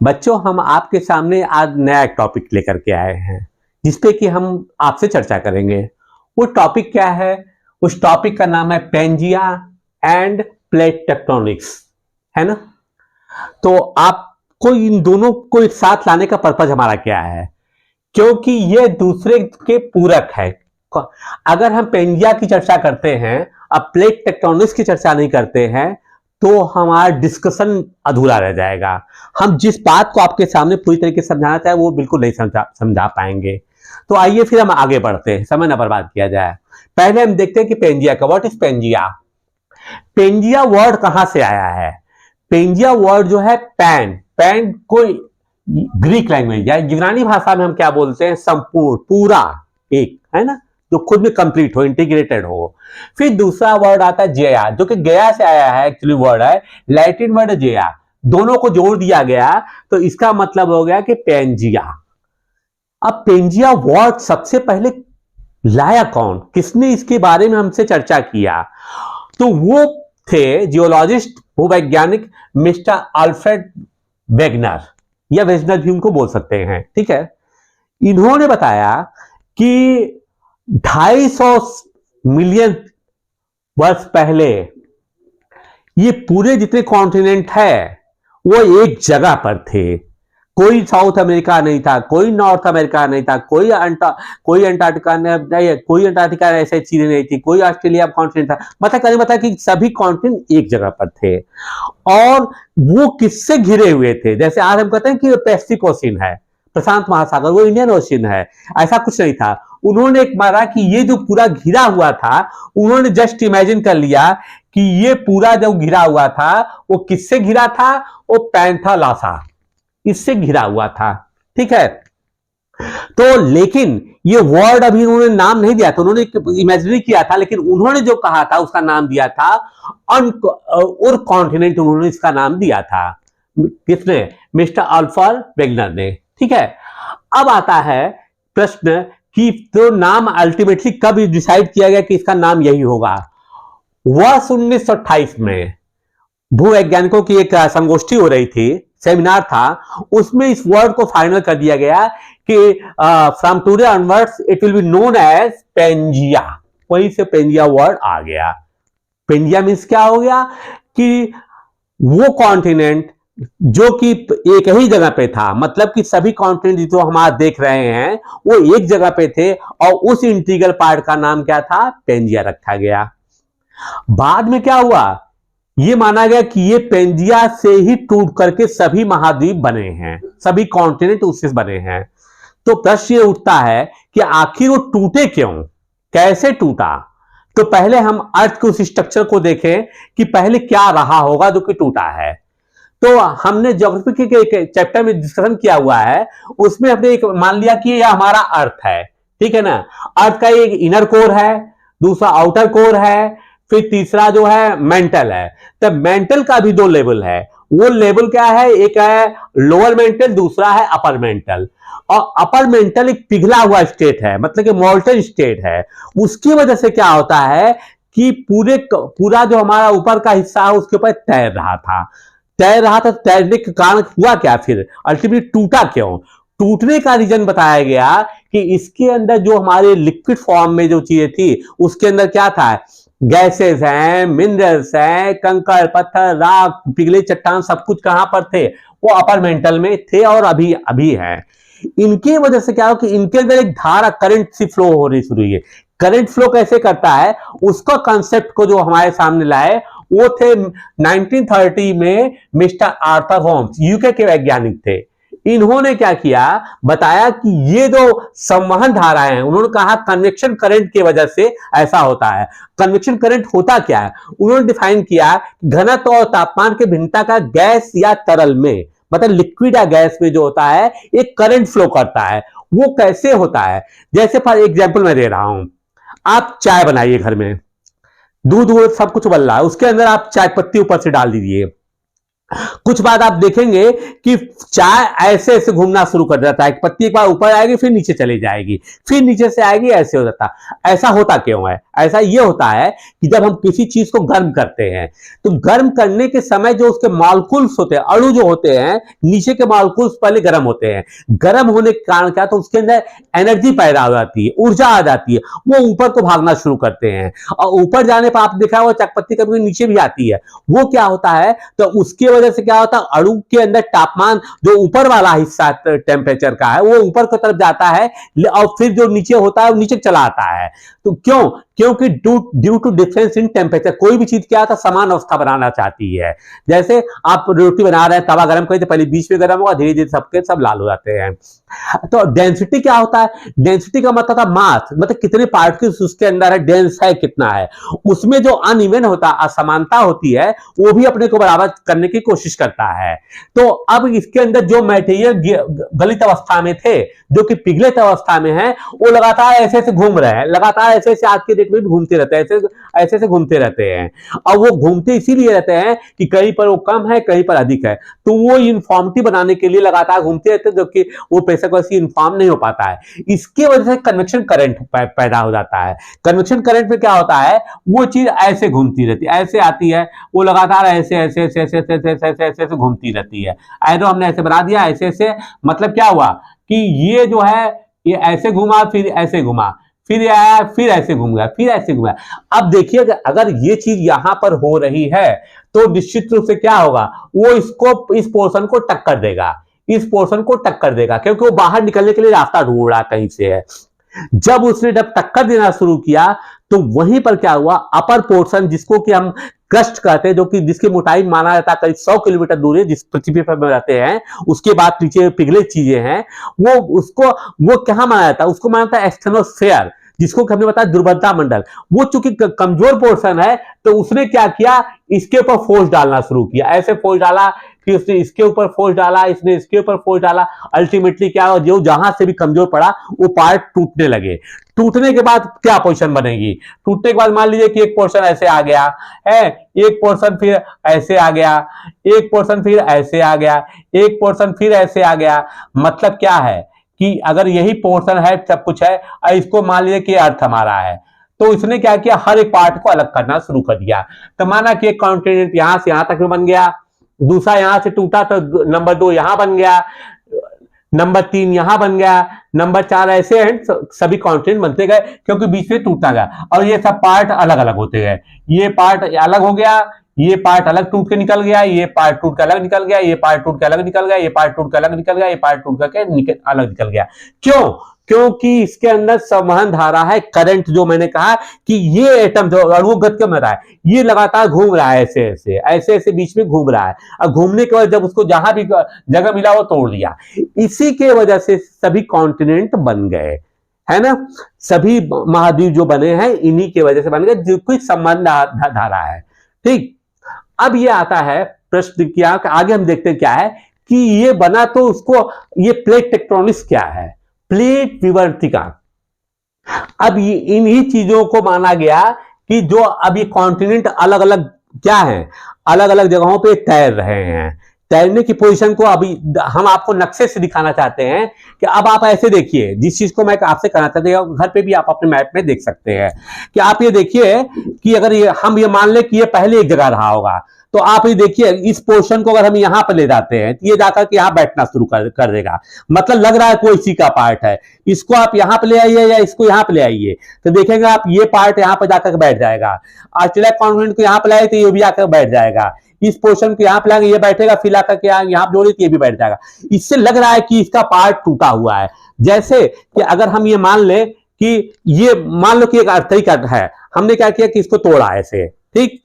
बच्चों, हम आपके सामने आज नया एक टॉपिक लेकर के आए हैं जिसपे कि हम आपसे चर्चा करेंगे। वो टॉपिक क्या है? उस टॉपिक का नाम है पेंजिया एंड प्लेट टेक्टोनिक्स, है ना। तो आपको इन दोनों को एक साथ लाने का पर्पज हमारा क्या है? क्योंकि ये दूसरे के पूरक है। अगर हम पेंजिया की चर्चा करते हैं, अब प्लेट टेक्टोनिक्स की चर्चा नहीं करते हैं, तो हमारा डिस्कशन अधूरा रह जाएगा। हम जिस बात को आपके सामने पूरी तरीके से समझाना चाहे वो बिल्कुल नहीं समझा पाएंगे। तो आइए फिर हम आगे बढ़ते हैं, समय ना बर्बाद किया जाए। पहले हम देखते हैं कि पेंजिया का, what is Pangaea. Pangaea word कहां से आया है? पेंजिया वर्ड जो है पैन को ग्रीक लैंग्वेज या यूनानी भाषा में हम क्या बोलते हैं? संपूर्ण, पूरा, एक, है ना, जो खुद में कंप्लीट हो, इंटीग्रेटेड हो। फिर दूसरा वर्ड आता है जेया, जो कि गया से आया है, एक्चुअली वर्ड है लैटिन वर्ड जेया। दोनों को जोड़ दिया गया तो इसका मतलब हो गया कि पेंजिया। अब पेंजिया वर्ड सबसे पहले लाया कौन, किसने इसके बारे में हमसे चर्चा किया? तो वो थे जियोलॉजिस्ट, भूवैज्ञानिक मिस्टर अल्फ्रेड वेगनर, या वेजनर भी उनको बोल सकते हैं, ठीक है। इन्होंने बताया कि 250 मिलियन वर्ष पहले ये पूरे जितने कॉन्टिनेंट है वो एक जगह पर थे। कोई साउथ अमेरिका नहीं था, कोई नॉर्थ अमेरिका नहीं था, कोई अंटार्कटिका नहीं, कोई अंटार्कटिका ऐसी चीजें नहीं थी, कोई ऑस्ट्रेलिया कॉन्टिनेंट था। मतलब कि सभी कॉन्टिनेंट एक जगह पर थे। और वो किससे घिरे हुए थे? जैसे आज हम कहते हैं कि पैसिफिक ओशियन है, प्रशांत महासागर, वो इंडियन ओशियन है, ऐसा कुछ नहीं था। उन्होंने एक माना कि ये जो पूरा घिरा हुआ था, उन्होंने जस्ट इमेजिन कर लिया कि ये पूरा जो घिरा हुआ था वो किससे घिरा था? वो पैंथालासा, इससे घिरा हुआ था, ठीक है। तो लेकिन ये वर्ड अभी उन्होंने नाम नहीं दिया था, उन्होंने इमेजिनरी किया था, लेकिन उन्होंने जो कहा था उसका नाम दिया था और कॉन्टिनेंट, उन्होंने इसका नाम दिया था। किसने? मिस्टर अल्फ्रेड वेगनर ने, ठीक है। अब आता है प्रश्न कि तो नाम अल्टीमेटली कब डिसाइड किया गया कि इसका नाम यही होगा? वर्ष 1928 में भूवैज्ञानिकों की एक संगोष्ठी हो रही थी, सेमिनार था, उसमें इस वर्ड को फाइनल कर दिया गया कि from today onwards it will be known as Pangaea. वहीं से पेंजिया वर्ड आ गया। पेंजिया मीन्स क्या हो गया कि वो कॉन्टिनेंट जो कि एक ही जगह पे था, मतलब कि सभी कॉन्टिनेंट जो हम आज देख रहे हैं वो एक जगह पे थे, और उस इंटीग्रल पार्ट का नाम क्या था? पेंजिया रखा गया। बाद में क्या हुआ? ये माना गया कि ये पेंजिया से ही टूट करके सभी महाद्वीप बने हैं, सभी कॉन्टिनेंट उससे बने हैं। तो प्रश्न ये उठता है कि आखिर वो टूटे क्यों, कैसे टूटा? तो पहले हम अर्थ के उस स्ट्रक्चर को देखें कि पहले क्या रहा होगा जो कि टूटा है। तो हमने ज्योग्राफी के चैप्टर में डिस्कशन किया हुआ है, उसमें हमने एक मान लिया कि यह हमारा अर्थ है, ठीक है ना। अर्थ का एक इनर कोर है, दूसरा आउटर कोर है, फिर तीसरा जो है मेंटल है। तो मेंटल का भी दो लेवल है। वो लेवल क्या है? एक है लोअर मेंटल, दूसरा है अपर मेंटल। और अपर मेंटल एक पिघला हुआ स्टेट है, मतलब कि मोल्टन स्टेट है। उसकी वजह से क्या होता है कि पूरा जो हमारा ऊपर का हिस्सा है उसके ऊपर तैर रहा था। तैरने के कारण हुआ क्या? फिर अल्टीमेटली टूटा क्यों? टूटने का रीजन बताया गया कि इसके अंदर जो हमारे लिक्विड फॉर्म में जो चीजें थी उसके अंदर क्या था? गैसेस हैं, मिनरल्स हैं, कंकड़ पत्थर, राख, पिघले चट्टान, सब कुछ कहां पर थे? वो अपर मेंटल में थे और अभी अभी है। इनकी वजह से क्या हो कि इनके अंदर एक धारा, करंट सी फ्लो हो रही शुरू हुई है। करंट फ्लो कैसे करता है उसका कंसेप्ट को जो हमारे सामने लाए वो थे 1930 में मिस्टर आर्थर होम्स, यूके के वैज्ञानिक थे। इन्होंने क्या किया, बताया कि ये जो संवहन धाराएं हैं, उन्होंने कहा कन्वेक्शन करंट की वजह से ऐसा होता है। कन्वेक्शन करंट होता क्या है? उन्होंने डिफाइन किया घनत्व और तापमान के भिन्नता का गैस या तरल में, मतलब लिक्विड या गैस में जो होता है एक करंट फ्लो करता है। वो कैसे होता है? जैसे फॉर एग्जाम्पल मैं दे रहा हूं, आप चाय बनाइए घर में, दूध वूध सब कुछ उबल रहा है, उसके अंदर आप चाय पत्ती ऊपर से डाल दीजिए, कुछ बाद आप देखेंगे कि चाय ऐसे ऐसे घूमना शुरू कर देता है, पत्ती एक बार ऊपर आएगी फिर नीचे चली जाएगी, फिर नीचे से आएगी, ऐसे हो जाता। ऐसा होता क्यों है? ऐसा ये होता है कि जब हम किसी चीज को गर्म करते हैं तो गर्म करने के समय जो उसके मॉलिक्यूल्स होते हैं, अणु जो होते हैं, नीचे के मॉलिक्यूल्स पहले गर्म होते हैं। गर्म होने के कारण क्या, तो उसके अंदर एनर्जी पैदा हो जाती है, ऊर्जा आ जाती है, वो ऊपर को भागना शुरू करते हैं। और ऊपर जाने पर आप देखा हुआ चकपत्ती कभी नीचे भी आती है। वो क्या होता है, तो उसकी वजह से क्या होता है, अणु के अंदर तापमान जो ऊपर वाला हिस्सा टेम्परेचर का है वो ऊपर की तरफ जाता है, और फिर जो नीचे होता है वो नीचे चला आता है। तो क्यों? क्योंकि due to difference in temperature, कोई भी चीज क्या होता है, समान अवस्था बनाना चाहती है। जैसे आप रोटी बना रहे हैं, तवा गर्म करें तो पहले बीच में गर्म होगा, धीरे धीरे सबके सब लाल हो जाते हैं। तो डेंसिटी क्या होता है? डेंसिटी का मतलब था मास, मतलब कितने पार्टिकल्स उसके अंदर है, डेंस है कितना है। उसमें जो अनइवन होता है, असमानता होती है, वो भी अपने को बराबर करने की कोशिश करता है। तो अब इसके अंदर जो मटेरियल गलित अवस्था में थे, जो कि पिघलित अवस्था में है, वो लगातार ऐसे ऐसे घूम रहे हैं, लगातार ऐसे ऐसे आज के डेट में घूमते रहते हैं, ऐसे ऐसे घूमते रहते हैं। और वो घूमते इसीलिए रहते हैं कि कहीं पर वो कम है, कहीं पर अधिक है, तो वो यूनिफॉर्मिटी बनाने के लिए लगातार घूमते रहते हैं, जो कि वो प्रेशर वैसे यूनिफॉर्म नहीं हो पाता है। इसकी वजह से कन्वेक्शन करंट पैदा हो जाता है। कन्वेक्शन करंट में क्या होता है, वो चीज ऐसे घूमती रहती है, ऐसे आती है, वो लगातार ऐसे ऐसे ऐसे ऐसे ऐसे ऐसे ऐसे ऐसे घूमती रहती है। एरो हमने ऐसे बना दिया, ऐसे ऐसे, मतलब क्या हुआ कि ये जो है ये ऐसे घुमा, फिर ऐसे घुमा, फिर ये आया, फिर ऐसे घूम गया, फिर ऐसे घूमा। अब देखिए अगर ये चीज यहां पर हो रही है तो निश्चित रूप से क्या होगा, वो इसको, इस पोर्शन को टक्कर देगा, इस पोर्शन को टक्कर देगा, क्योंकि वो बाहर निकलने के लिए रास्ता ढूंढ रहा कहीं से है। जब उसने जब टक्कर देना शुरू किया तो वहीं पर क्या हुआ, अपर पोर्शन जिसको कि हम क्रस्ट कहते हैं, जो कि जिसकी मोटाई माना जाता है करीब 100 किलोमीटर दूर है, जिस पृथ्वी पर रहते हैं, उसके बाद नीचे पिघले चीजें हैं, वो उसको वो कहां माना जाता है, उसको माना जाता है एक्सटर्नोस्फेयर, जिसको हमने बताया दुर्बलता मंडल। वो चूंकि कमजोर पोर्शन है तो उसने क्या किया, इसके ऊपर फोर्स डालना शुरू किया, ऐसे फोर्स डाला, फिर उसने इसके ऊपर फोर्स डाला, इसने इसके ऊपर फोर्स डाला। अल्टीमेटली क्या हुआ, जो जहां से भी कमजोर पड़ा वो पार्ट टूटने लगे। टूटने के बाद क्या पोजीशन बनेगी, टूटने के बाद मान लीजिए कि एक पोर्शन ऐसे आ गया है, एक पोर्शन फिर ऐसे आ गया, एक पोर्शन फिर ऐसे आ गया, एक पोर्शन फिर ऐसे आ गया। मतलब क्या है कि अगर यही पोर्शन है, सब कुछ है, इसको मान लीजिए कि अर्थ हमारा है, तो इसने क्या किया, हर एक पार्ट को अलग करना शुरू कर दिया। तो माना कि एक कॉन्टिनेंट यहां से यहां तक में बन गया, दूसरा यहां से टूटा तो नंबर 2 यहां बन गया, नंबर 3 यहां बन गया, नंबर 4 ऐसे हैं, सभी कॉन्टिनेंट बनते गए क्योंकि बीच में टूटता गया। और ये सब पार्ट अलग अलग होते गए, ये पार्ट अलग हो गया, ये पार्ट अलग टूट के निकल गया, ये पार्ट टूट के अलग निकल गया, ये पार्ट टूट के अलग निकल गया, ये पार्ट टूट के अलग निकल गया, ये पार्ट टूट के अलग निकल गया। क्यों? क्योंकि इसके अंदर संवहन धारा है, करंट, जो मैंने कहा कि ये एटम जो अणुगत में रहा है, ये लगातार घूम रहा है, ऐसे ऐसे ऐसे ऐसे बीच में घूम रहा है। और घूमने के बाद जब उसको जहां भी जगह मिला वो तोड़ दिया। इसी के वजह से सभी कॉन्टिनेंट बन गए, है ना। सभी महाद्वीप जो बने हैं इन्हीं के वजह से बन गए, जो कोई संबंध धारा है। ठीक, अब ये आता है प्रश्न क्या, आगे हम देखते हैं क्या है कि ये बना, तो उसको ये प्लेट टेक्टोनिक्स क्या है, प्लेट विवर्तिका। अब ये इन्हीं चीजों को माना गया कि जो अब ये कॉन्टिनेंट अलग अलग क्या है, अलग अलग जगहों पे तैर रहे हैं। तैरने की पोजीशन को अभी हम आपको नक्शे से दिखाना चाहते हैं कि अब आप ऐसे देखिए, जिस चीज को मैं आपसे कहना चाहता हूं, घर पे भी आप अपने मैप में देख सकते हैं कि आप ये देखिए कि अगर हम ये मान ले कि ये पहले एक जगह रहा होगा, तो आप ये देखिए इस पोर्शन को अगर हम यहां पर ले जाते हैं तो ये जाकर के यहां बैठना शुरू कर देगा, मतलब लग रहा है कोई इसी का पार्ट है। इसको आप यहां पर ले आइए या इसको यहां पर ले आइए तो देखेंगे आप ये पार्ट यहां पर जाकर बैठ जाएगा। ऑस्ट्रेलिया कॉन्टिनेंट को यहां पर लाए तो ये भी आकर बैठ जाएगा, इस पोर्शन को यहां पर लाएंगे ये बैठेगा, फिर आकर के यहां जोड़े तो ये भी बैठ जाएगा। इससे लग रहा है कि इसका पार्ट टूटा हुआ है। जैसे कि अगर हम ये मान ले कि ये मान लो कि एक अर्थई कट है, हमने क्या किया कि इसको तोड़ा ऐसे, ठीक,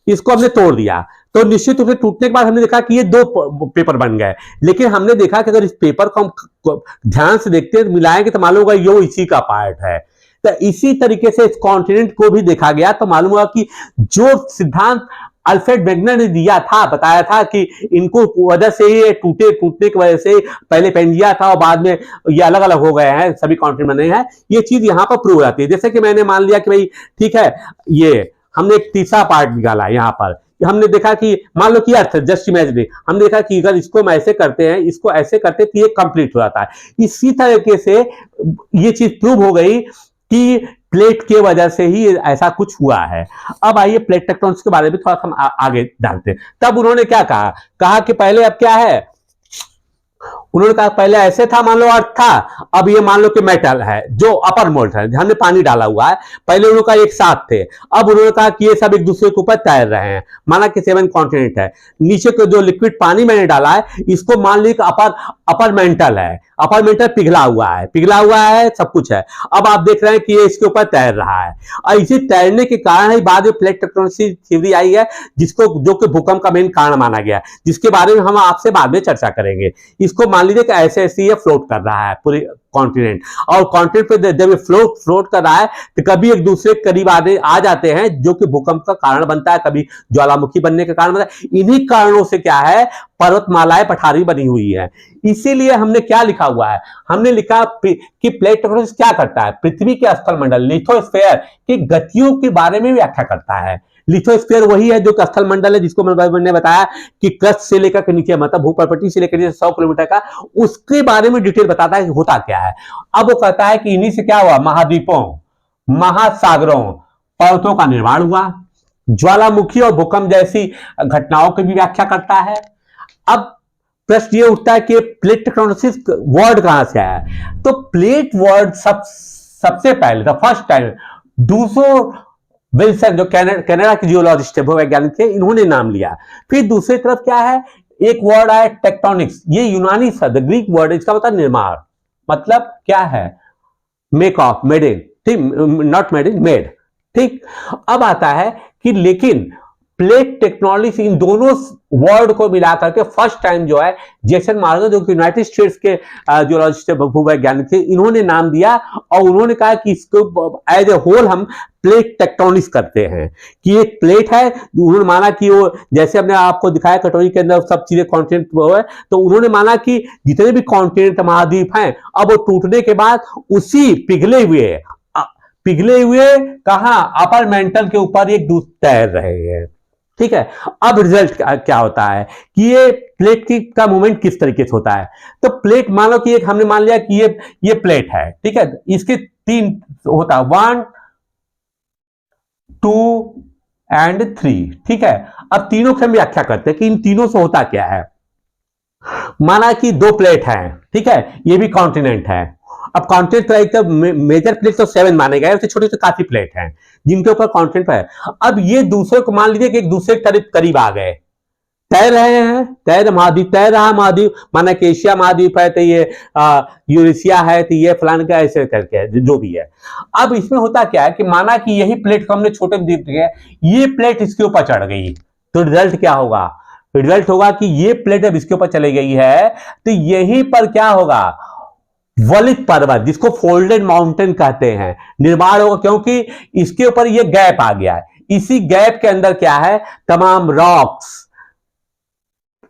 इसको हमने तोड़ दिया, तो निश्चित रूप से टूटने के बाद हमने देखा कि ये 2 पेपर बन गए। लेकिन हमने देखा कि अगर इस पेपर को हम ध्यान से देखते हैं, मिलाएंगे तो मालूम होगा ये इसी का पार्ट है। तो इसी तरीके से इस कॉन्टिनेंट को भी देखा गया तो मालूम हुआ कि जो सिद्धांत अल्फ्रेड वेगनर ने दिया था, बताया था कि इनको वजह से ये टूटने की वजह से पहले पेंजिया था और बाद में ये अलग अलग हो गए हैं, सभी कॉन्टिनेंट बने हैं, ये चीज यहां पर प्रूव होती है। जैसे कि मैंने मान लिया कि भाई ठीक है, ये हमने एक तीसरा पार्ट निकाला यहां पर, हमने देखा कि मान लो कि अर्थ जस्ट इमेजिन, हमने देखा कि अगर इसको हम ऐसे करते हैं, इसको ऐसे करते तो ये कंप्लीट हो जाता है। इसी तरीके से ये चीज प्रूव हो गई कि प्लेट के वजह से ही ऐसा कुछ हुआ है। अब आइए प्लेट टेक्टोनिक्स के बारे में थोड़ा हम आगे जानते हैं। तब उन्होंने क्या कहा कि पहले अब क्या है, उन्होंने कहा पहले ऐसे था, मान लो अर्थ था, अब ये मान लो कि मेटल है जो अपर मोल्ट है, हमने पानी डाला हुआ है। पहले उन्होंने कहा एक साथ थे, अब उन्होंने कहा कि ये सब एक दूसरे के ऊपर तैर रहे हैं। माना कि 7 कॉन्टिनेंट है, नीचे को जो लिक्विड पानी मैंने डाला है इसको मान लीजिए अपर मेंटल है, अपर मेंटल पिघला हुआ है, सब कुछ है। अब आप देख रहे हैं कि ये इसके ऊपर तैर रहा है, और इसी तैरने के कारण ही बाद में प्लेट टेक्टोनिक्स थ्योरी आई है, जिसको जो कि भूकंप का मेन कारण माना गया, जिसके बारे में हम आपसे बाद में चर्चा करेंगे। इसको मान लीजिए कि ऐसे ऐसे ये फ्लोट कर रहा है पूरे कॉन्टिनेंट, और कॉन्टिनेंट पे जब ये फ्लोट कर रहा है तो कभी एक दूसरे के करीब आ जाते हैं, जो कि भूकंप का कारण बनता है, कभी ज्वालामुखी बनने का कारण बनता है। इन्हीं कारणों से क्या है, पर्वतमालाएं पठारी बनी हुई है। इसीलिए हमने क्या लिखा हुआ है, हमने लिखा कि प्लेट टेक्टोनिक्स क्या करता है, पृथ्वी के स्थल मंडल लिथोस्फीयर की गतियों के बारे में व्याख्या करता है। लिथोस्फीयर वही है जो स्थल मंडल है, जिसको मैंने बताया कि क्रस्ट से लेकर के नीचे, मतलब भूपर्वती से लेकर 100 किलोमीटर का, उसके बारे में डिटेल बताता है कि होता क्या है। अब वो कहता है कि इन्हीं से क्या हुआ, महाद्वीपों, महासागरों, पर्वतों का निर्माण हुआ, ज्वालामुखी और भूकंप जैसी घटनाओं की भी व्याख्या करता है। अब प्रश्न ये उठता है कि प्लेट टेक्टोनिक्स वर्ड कहां से आया, तो प्लेट वर्ड सबसे पहले द फर्स्ट टाइम डूसो विल्सन, जो कनाडा के जियोलॉजिस्ट है, भूवैज्ञानिक थे, इन्होंने नाम लिया। फिर दूसरी तरफ क्या है, एक वर्ड आया टेक्टोनिक्स, ये यूनानी शब्द, ग्रीक वर्ड, इसका मतलब निर्माण, मतलब क्या है, मेक ऑफ, मेड इन, ठीक, नॉट मेड इन, मेड, ठीक। अब आता है कि लेकिन प्लेट टेक्नोलॉजी, इन दोनों वर्ड को मिलाकर के फर्स्ट टाइम जो है जेसन मार्गन, जो कि यूनाइटेड स्टेट्स के जियोलॉजिस्ट भूवैज्ञानिक थे, इन्होंने नाम दिया, और उन्होंने कहा कि इसको एज ए होल हम प्लेट टेक्टोनिक्स करते हैं, कि एक प्लेट है। उन्होंने माना कि वो, जैसे हमने आपको दिखाया कटोरी के अंदर सब चीजें कॉन्टिनेंट है, तो उन्होंने माना कि जितने भी कॉन्टिनेंट महाद्वीप हैं, अब वो टूटने के बाद उसी पिघले हुए कहां, अपर मेंटल के ऊपर एक दूसरे तैर रहे हैं, ठीक है। अब रिजल्ट क्या होता है कि ये प्लेट का मूवमेंट किस तरीके से होता है, तो प्लेट मान लो कि एक हमने मान लिया कि ये प्लेट है, ठीक है, इसके 3 होता है, 1 2 एंड 3, ठीक है। अब तीनों की हम व्याख्या करते हैं कि इन तीनों से होता क्या है। माना कि 2 प्लेट हैं, ठीक है, ये भी कॉन्टिनेंट है। अब कॉन्टिनेंट तो एक मेजर प्लेट तो 7 माने गए, छोटे छोटे काफी प्लेट हैं जिनके ऊपर कॉन्टिनेंट है। अब ये दूसरे को मान लीजिए कि एक दूसरे के करीब आ गए, तैर रहे हैं, महाद्वीप तैर रहा महाद्वीप, माना कि एशिया महाद्वीप है तो ये यूरेशिया है, तो ये फलान का ऐसे करके जो भी है। अब इसमें होता क्या है कि माना कि यही प्लेट को हमने छोटे द्वीप दिए, ये प्लेट इसके ऊपर चढ़ गई, तो रिजल्ट क्या होगा, रिजल्ट होगा कि ये प्लेट अब इसके ऊपर चली गई है, तो यहीं पर क्या होगा, वलित पर्वत, जिसको फोल्डेड माउंटेन कहते हैं, निर्माण होगा, क्योंकि इसके ऊपर ये गैप आ गया है। इसी गैप के अंदर क्या है, तमाम रॉक्स,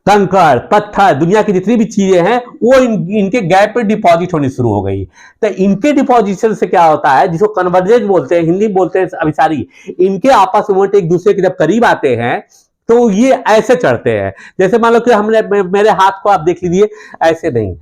कंकड़, पत्थर, दुनिया की जितनी भी चीजें हैं वो इनके गैप पे डिपॉजिट होनी शुरू हो गई। तो इनके डिपॉजिशन से क्या होता है, जिसको कन्वर्जेंस बोलते हैं, हिंदी बोलते हैं अभिसारी, इनके आपस में एक दूसरे के जब करीब आते हैं तो ये ऐसे चढ़ते हैं। जैसे मान लो कि हमने, मेरे हाथ को आप देख लीजिए, ऐसे नहीं,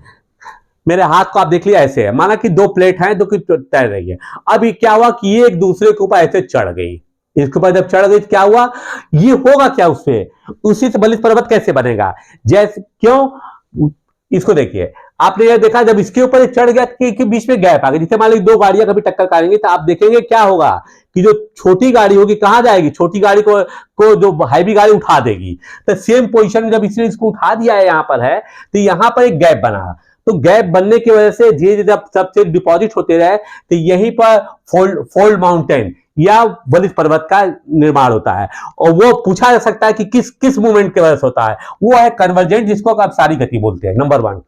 मेरे हाथ को आप देख लिया ऐसे है, माना कि 2 प्लेट हैं जो कि तैर रही है। अब ये क्या हुआ कि ये एक दूसरे के ऊपर ऐसे चढ़ गई, इसके ऊपर जब चढ़ गई तो क्या हुआ, ये होगा क्या उससे, उसी से बलित पर्वत कैसे बनेगा, जैसे क्यों, इसको देखिए, आपने ये देखा जब इसके ऊपर चढ़ गया कि बीच में गैप आ गया, जैसे मान लीजिए 2 गाड़ियां कभी टक्कर करेंगी तो आप देखेंगे क्या होगा कि जो छोटी गाड़ी होगी कहां जाएगी, छोटी गाड़ी को जो हैवी गाड़ी उठा देगी। तो सेम पोजीशन में जब इसने इसको उठा दिया है, यहां पर है, तो यहां पर एक गैप बना, तो गैप बनने की वजह से धीरे धीरे सबसे डिपॉजिट होते रहे, तो यहीं पर फोल्ड माउंटेन या बलित पर्वत का निर्माण होता है। और वो पूछा जा सकता है कि किस मूवमेंट की वजह से होता है, वो है कन्वर्जेंट, जिसको आप सारी गति बोलते हैं, नंबर 1।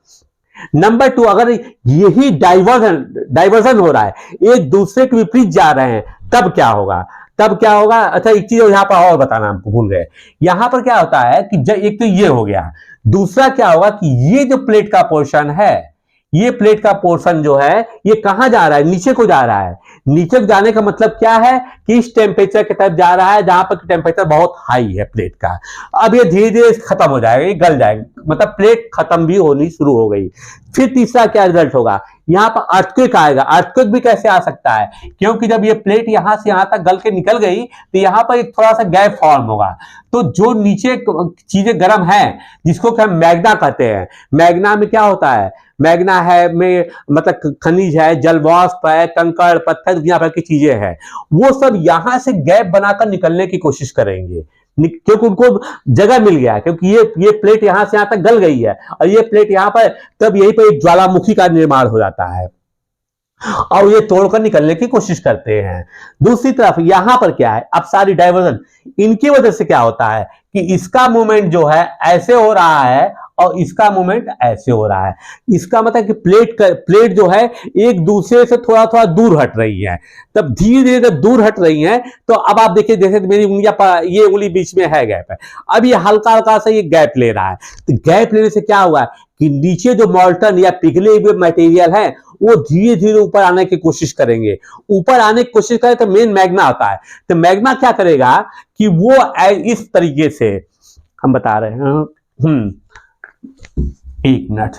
नंबर 2, अगर यही डाइवर्जन हो रहा है, एक दूसरे के विपरीत जा रहे हैं, तब क्या होगा, अच्छा एक चीज यहां पर और बताना हमको भूल गए, यहां पर क्या होता है कि एक तो ये हो गया, दूसरा क्या होगा कि ये जो प्लेट का पोर्शन है ये प्लेट का पोर्शन जो है ये कहां जा रहा है, नीचे को जा रहा है। नीचे को जाने का मतलब क्या है कि इस टेम्परेचर की तरफ जा रहा है जहां पर टेम्परेचर बहुत हाई है प्लेट का। अब ये धीरे धीरे खत्म हो जाएगा, ये गल जाएगा, मतलब प्लेट खत्म भी होनी शुरू हो गई। फिर तीसरा क्या रिजल्ट होगा, यहां पर अर्थक्वेक आएगा। अर्थक्वेक भी कैसे आ सकता है, क्योंकि जब ये प्लेट यहां से यहां तक गल के निकल गई तो यहां पर एक थोड़ा सा गैप फॉर्म होगा। तो जो नीचे चीजें गर्म है जिसको हम मैग्ना कहते हैं, मैग्ना में क्या होता है, मैग्ना है में मतलब खनिज है, जलवाष्प है, कंकड़ पत्थर दुनिया भर की चीजें हैं, वो सब यहां से गैप बनाकर निकलने की कोशिश करेंगे, क्योंकि उनको जगह मिल गया, क्योंकि ये प्लेट यहां से यहां तक गल गई है और ये प्लेट यहां पर, तब यहीं पर एक ज्वालामुखी का निर्माण हो जाता है और ये तोड़कर निकलने की कोशिश करते हैं। दूसरी तरफ यहां पर क्या है, अब सारी डाइवर्जन इनकी वजह से क्या होता है कि इसका मूवमेंट जो है ऐसे हो रहा है और इसका मूवमेंट ऐसे हो रहा है। इसका मतलब कि प्लेट जो है एक दूसरे से थोड़ा थोड़ा दूर हट रही है। तब धीरे धीरे जब दूर हट रही है तो अब आप देखिए, जैसे मेरी उंगलियां, ये उंगली बीच में है गैप है, अब ये हल्का हल्का सा ये गैप ले रहा है। तो गैप लेने से क्या हुआ कि नीचे जो मॉल्टन या पिघले हुए मटेरियल है वो धीरे धीरे ऊपर आने की कोशिश करेंगे। ऊपर आने की कोशिश करें तो मेन मैग्ना आता है। तो मैग्ना क्या करेगा कि वो इस तरीके से, हम बता रहे हैं, एक मिनट,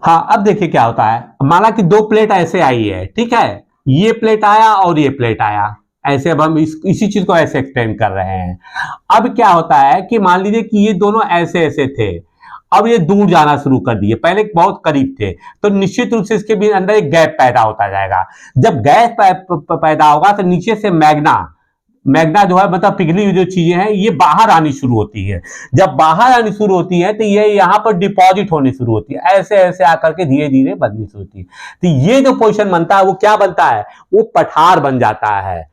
हाँ अब देखिए क्या होता है। माना कि दो प्लेट ऐसे आई है, ठीक है, ये प्लेट आया और ये प्लेट आया, ऐसे अब हम इसी चीज को ऐसे एक्सटेंड कर रहे हैं। अब क्या होता है कि मान लीजिए कि ये दोनों ऐसे ऐसे थे, अब ये दूर जाना शुरू कर दिए, पहले बहुत करीब थे, तो निश्चित रूप से इसके भी अंदर एक गैप पैदा होता जाएगा। जब गैप पैदा होगा तो नीचे से मैग्ना जो है, मतलब पिघली हुई जो चीजें हैं ये बाहर आनी शुरू होती है। जब बाहर आनी शुरू होती है तो ये यहाँ पर डिपॉजिट होनी शुरू होती है, ऐसे ऐसे आकर के धीरे धीरे बननी शुरू होती है। तो ये जो पोजीशन बनता है वो क्या बनता है, वो पठार बन जाता है।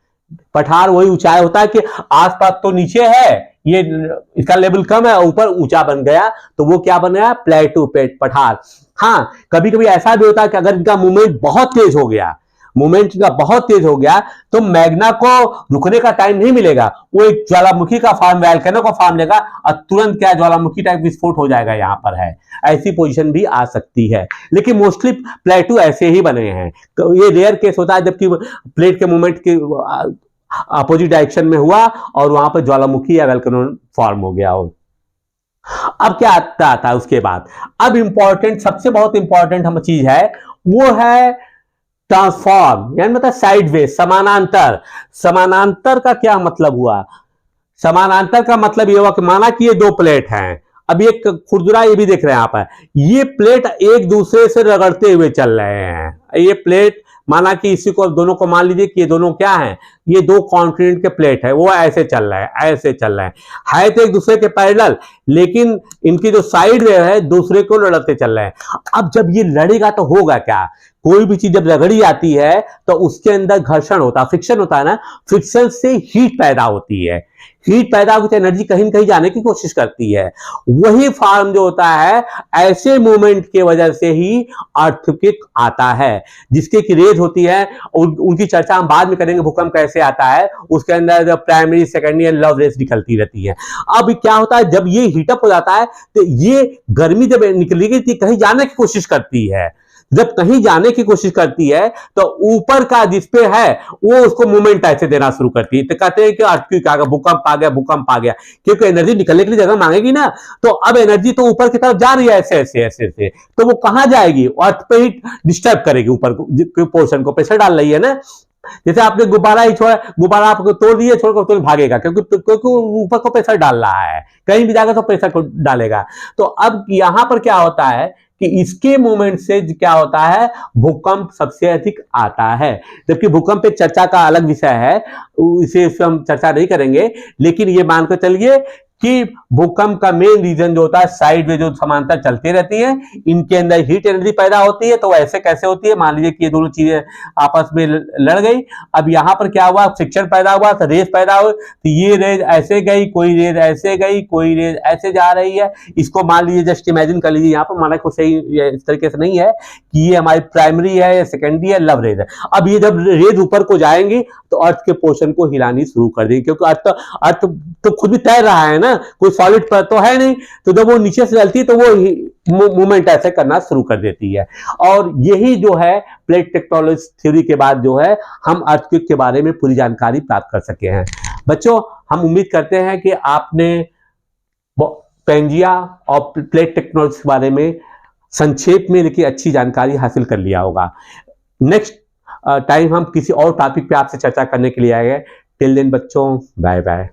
पठार वही ऊंचाई होता है कि आसपास तो नीचे है, ये इसका लेवल कम है, ऊपर ऊंचा बन गया, तो वो क्या बन गया, प्लेटू पठार। हाँ कभी कभी ऐसा भी होता है कि अगर इनका मूवमेंट बहुत तेज हो गया, मूवमेंट का बहुत तेज हो गया तो मैग्ना को रुकने का टाइम नहीं मिलेगा, वो एक ज्वालामुखी का फॉर्म, वैल्केनो का फॉर्म लेगा और तुरंत क्या ज्वालामुखी टाइप विस्फोट हो जाएगा। यहां पर है ऐसी पोजीशन भी आ सकती है, लेकिन मोस्टली प्लेटू ऐसे ही बने हैं। ये रेयर केस होता है जबकि प्लेट के मूवमेंट के अपोजिट डायरेक्शन में हुआ और वहां पर ज्वालामुखी या वैल्केनो फॉर्म हो गया हो। अब क्या आता है उसके बाद, अब इंपॉर्टेंट, सबसे बहुत इंपॉर्टेंट हम चीज है वो है ट्रांसफॉर्म, यानी मतलब साइडवेज, समानांतर। समानांतर का क्या मतलब हुआ, समानांतर का मतलब ये हुआ कि माना कि ये दो प्लेट हैं, अब ये खुरदुरा ये भी देख रहे हैं आप, ये प्लेट एक दूसरे से रगड़ते हुए चल रहे हैं। ये प्लेट माना कि इसी को दोनों को मान लीजिए कि ये दोनों क्या हैं, ये दो कॉन्टिनेंट के प्लेट है, वो ऐसे चल रहे हैं, ऐसे चल रहे हैं तो एक दूसरे के पैरेलल, लेकिन इनकी जो साइड वे है दूसरे को लड़ते चल रहे हैं। अब जब ये लड़ेगा तो होगा क्या, कोई भी चीज जब रगड़ी जाती है तो उसके अंदर घर्षण होता है, फ्रिक्शन होता है ना, फ्रिक्शन से हीट पैदा होती है, हीट पैदा होकर एनर्जी कहीं न कहीं जाने की कोशिश करती है। वही फॉर्म जो होता है ऐसे मूवमेंट की वजह से ही अर्थक्वेक आता है, जिसके की रेज होती है, उनकी चर्चा हम बाद में करेंगे, भूकंप कैसे आता है, उसके अंदर primary secondary and love rays निकलती रहती है। अब क्या होता है जब ये हीटअप हो जाता है तो ये गर्मी जब निकलेगी थी कहीं जाने की कोशिश करती है, जब कहीं जाने की कोशिश करती है तो ऊपर का जिसपे है वो उसको मूवमेंट ऐसे देना शुरू करती है। तो कहते हैं कि अर्थक्वेक आ गया, भूकंप आ गया, भूकंप आ गया, क्योंकि एनर्जी निकलने के लिए जगह मांगेगी ना, तो अब एनर्जी तो ऊपर की तरफ जा रही है ऐसे ऐसे ऐसे ऐसे, तो वो कहां जाएगी, अर्थ पे ही डिस्टर्ब करेगी, ऊपर पोर्शन को प्रेशर डाल रही है ना। जैसे आपने गुब्बारा ही छोड़ा, गुब्बारा आपको तोड़ दिए, छोड़कर तो भागेगा, क्योंकि ऊपर को प्रेशर डाल रहा है, कहीं भी जाएगा तो प्रेशर को डालेगा। तो अब यहां पर क्या होता है कि इसके मूवमेंट से क्या होता है, भूकंप सबसे अधिक आता है। जबकि भूकंप पे चर्चा का अलग विषय है, इसे हम चर्चा नहीं करेंगे, लेकिन ये मानकर चलिए कि भूकंप का मेन रीजन जो होता है साइड में जो समांतर चलती रहती है, इनके अंदर हीट एनर्जी पैदा होती है। तो ऐसे कैसे होती है, मान लीजिए कि ये दोनों चीजें आपस में लड़ गई, अब यहां पर क्या हुआ, फ्रिक्शन पैदा हुआ, तो रेस पैदा हुई, तो ये रेज ऐसे गई, कोई रेज ऐसे गई, कोई रेज ऐसे जा रही है। इसको मान लीजिए, जस्ट इमेजिन कर लीजिए, यहाँ पर माना को सही इस तरीके से नहीं है कि ये हमारी प्राइमरी है या सेकेंडरी है, लव रेज है। अब ये जब रेज ऊपर को जाएंगी तो अर्थ के पोर्शन को हिलानी शुरू कर देगी, क्योंकि अर्थ तो खुद भी तैर रहा है ना, कोई सॉलिड पर तो है नहीं, तो जब वो नीचे से चलती है तो वो मूवमेंट ऐसे करना शुरू कर देती है। और यही जो है प्लेट टेक्टोनिक थ्योरी के बाद जो है हम अर्थक्वेक के बारे में पूरी जानकारी प्राप्त कर सके हैं। बच्चों, हम उम्मीद करते हैं कि आपने पैंजिया और प्लेट टेक्टोनिक्स के बारे में संक्षेप में लेकिन अच्छी जानकारी हासिल कर लिया होगा। नेक्स्ट टाइम हम किसी और टॉपिक पे आपसे चर्चा करने के लिए आए हैं। टिल देन बच्चों, बाय बाय।